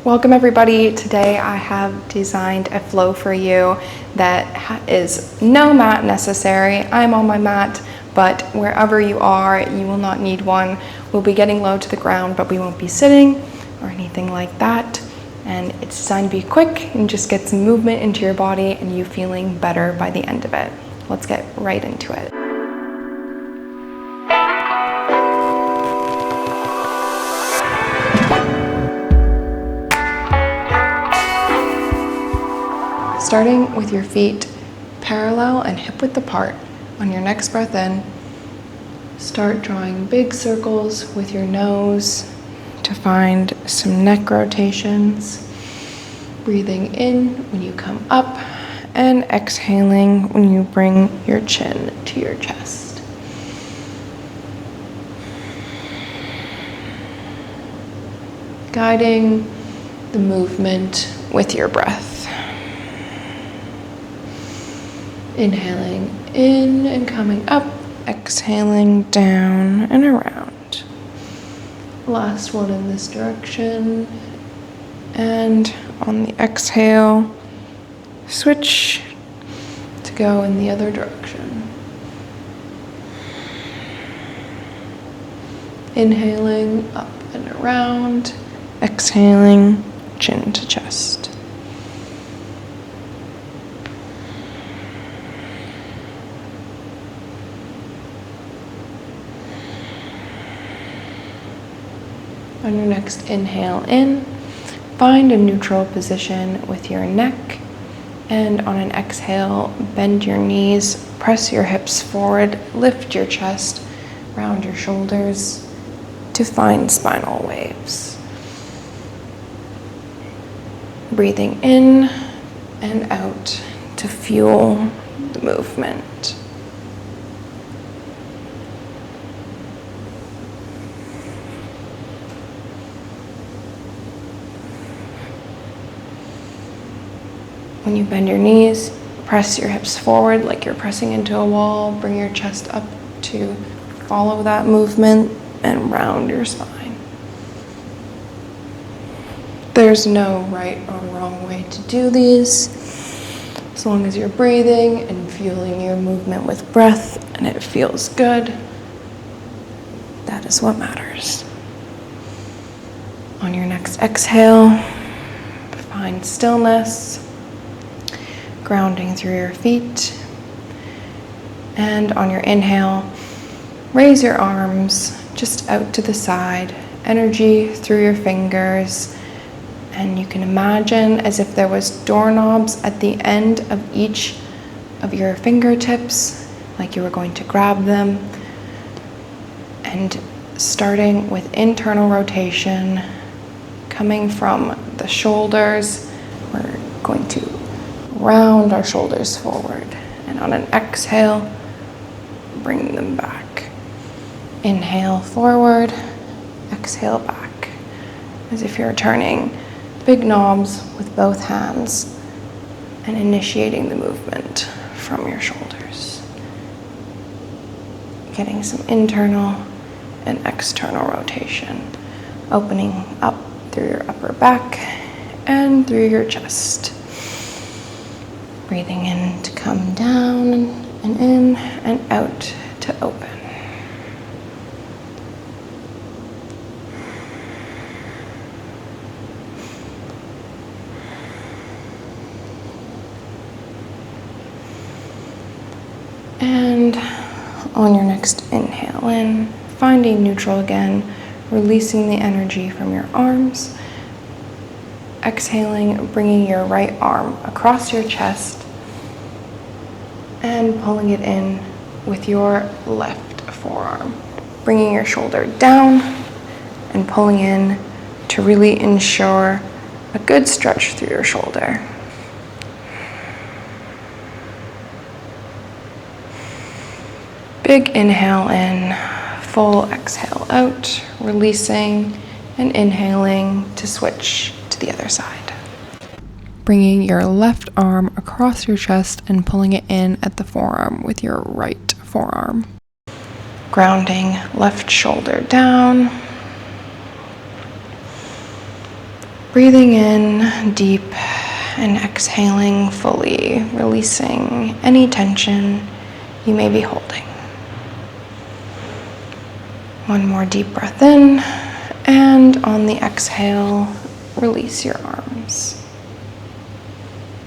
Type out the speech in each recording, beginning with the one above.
Welcome everybody. Today I have designed a flow for you that is no mat necessary. I'm on my mat, but wherever you are, you will not need one. We'll be getting low to the ground, but we won't be sitting or anything like that. And it's designed to be quick and just get some movement into your body and you feeling better by the end of it. Let's get right into it. Starting with your feet parallel and hip width apart. On your next breath in, start drawing big circles with your nose to find some neck rotations. Breathing in when you come up and exhaling when you bring your chin to your chest. Guiding the movement with your breath. Inhaling in and coming up, exhaling down and around. Last one in this direction. And on the exhale, switch to go in the other direction. Inhaling up and around, exhaling chin to chest. On your next inhale in, find a neutral position with your neck, and on an exhale, bend your knees, press your hips forward, lift your chest, round your shoulders to find spinal waves. Breathing in and out to fuel the movement. When you bend your knees, press your hips forward like you're pressing into a wall. Bring your chest up to follow that movement and round your spine. There's no right or wrong way to do these. As long as you're breathing and fueling your movement with breath and it feels good, that is what matters. On your next exhale, find stillness. Grounding through your feet. And on your inhale, raise your arms just out to the side, energy through your fingers, and you can imagine as if there was doorknobs at the end of each of your fingertips, like you were going to grab them. And starting with internal rotation, coming from the shoulders, we're going to round our shoulders forward, and on an exhale, bring them back. Inhale forward, exhale back, as if you're turning big knobs with both hands and initiating the movement from your shoulders. Getting some internal and external rotation, opening up through your upper back and through your chest. Breathing in to come down and in and out to open. And on your next inhale in, finding neutral again, releasing the energy from your arms. Exhaling, bringing your right arm across your chest and pulling it in with your left forearm. Bringing your shoulder down and pulling in to really ensure a good stretch through your shoulder. Big inhale in, full exhale out, releasing and inhaling to switch to the other side. Bringing your left arm across your chest and pulling it in at the forearm with your right forearm. Grounding left shoulder down. Breathing in deep and exhaling fully, releasing any tension you may be holding. One more deep breath in, and on the exhale, release your arms.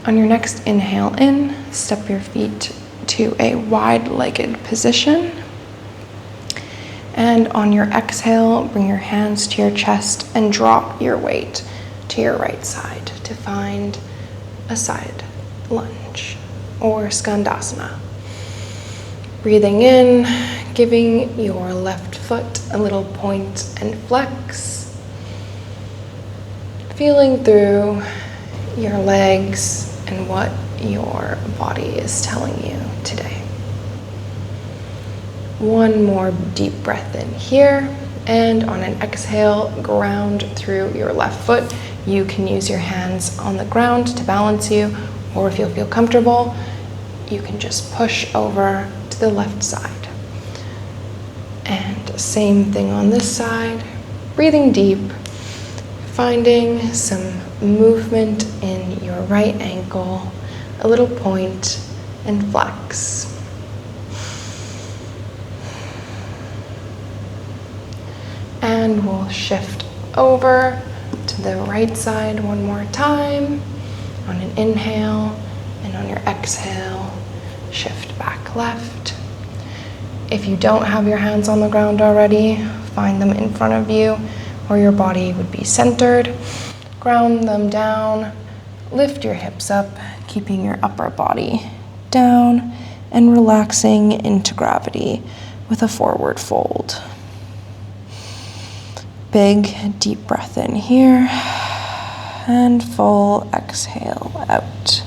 On your next inhale in, step your feet to a wide-legged position. And on your exhale, bring your hands to your chest and drop your weight to your right side to find a side lunge or skandasana. Breathing in, giving your left foot a little point and flex. Feeling through your legs and what your body is telling you today. One more deep breath in here, and on an exhale, ground through your left foot. You can use your hands on the ground to balance you, or if you'll feel comfortable, you can just push over to the left side. And same thing on this side, breathing deep, finding some movement in your right ankle, a little point and flex. And we'll shift over to the right side one more time on an inhale, and on your exhale, shift back left. If you don't have your hands on the ground already, find them in front of you where your body would be centered. Ground them down, lift your hips up, keeping your upper body down and relaxing into gravity with a forward fold. Big deep breath in here and full exhale out.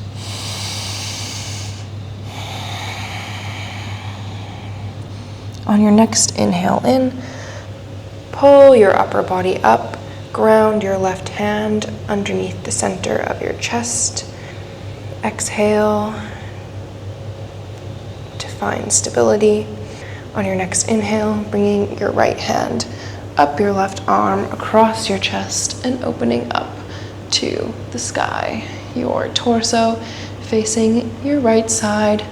On your next inhale in, pull your upper body up, ground your left hand underneath the center of your chest. Exhale to find stability. On your next inhale, bringing your right hand up your left arm across your chest and opening up to the sky. Your torso facing your right side.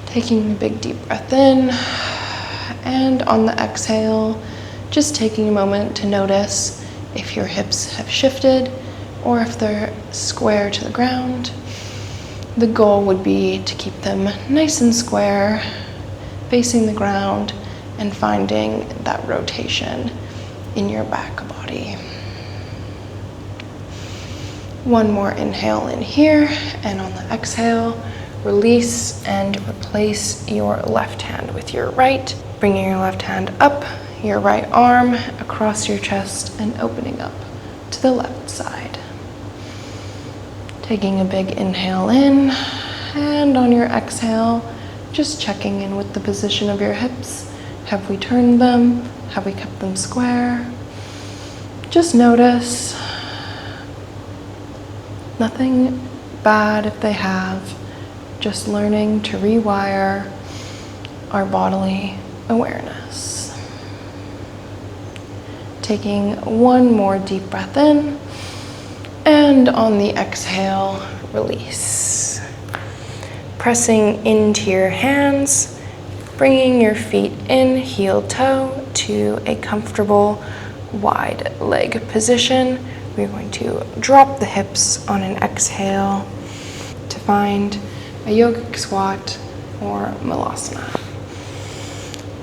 Taking a big deep breath in, and on the exhale, just taking a moment to notice if your hips have shifted or if they're square to the ground. The goal would be to keep them nice and square, facing the ground, and finding that rotation in your back body. One more inhale in here, and on the exhale, release and replace your left hand with your right, bringing your left hand up, your right arm across your chest and opening up to the left side. Taking a big inhale in, and on your exhale, just checking in with the position of your hips. Have we turned them? Have we kept them square? Just notice. Nothing bad if they have. Just learning to rewire our bodily awareness. Taking one more deep breath in, and on the exhale, release. Pressing into your hands, bringing your feet in heel toe to a comfortable wide leg position. We're going to drop the hips on an exhale to find a yogic squat or malasana.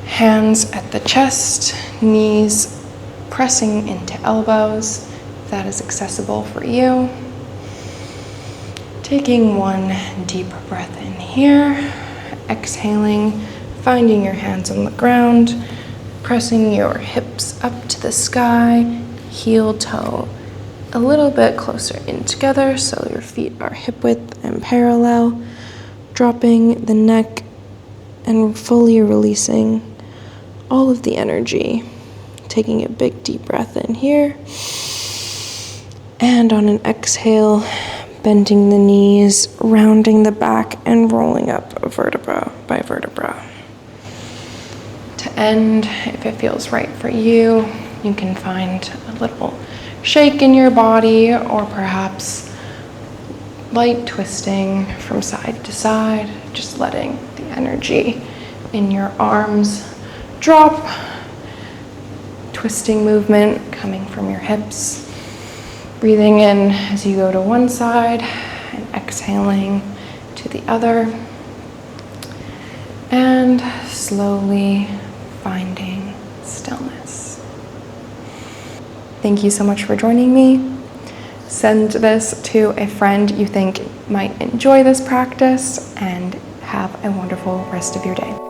Hands at the chest, knees pressing into elbows, if that is accessible for you. Taking one deep breath in here, exhaling, finding your hands on the ground, pressing your hips up to the sky, heel toe a little bit closer in together so your feet are hip width and parallel, dropping the neck and fully releasing all of the energy. Taking a big deep breath in here, and on an exhale, bending the knees, rounding the back, and rolling up vertebra by vertebra. To end, if it feels right for you, you can find a little shake in your body, or perhaps light twisting from side to side, just letting the energy in your arms drop, twisting movement coming from your hips, breathing in as you go to one side and exhaling to the other, and slowly finding stillness. Thank you so much for joining me. Send this to a friend you think might enjoy this practice, and have a wonderful rest of your day.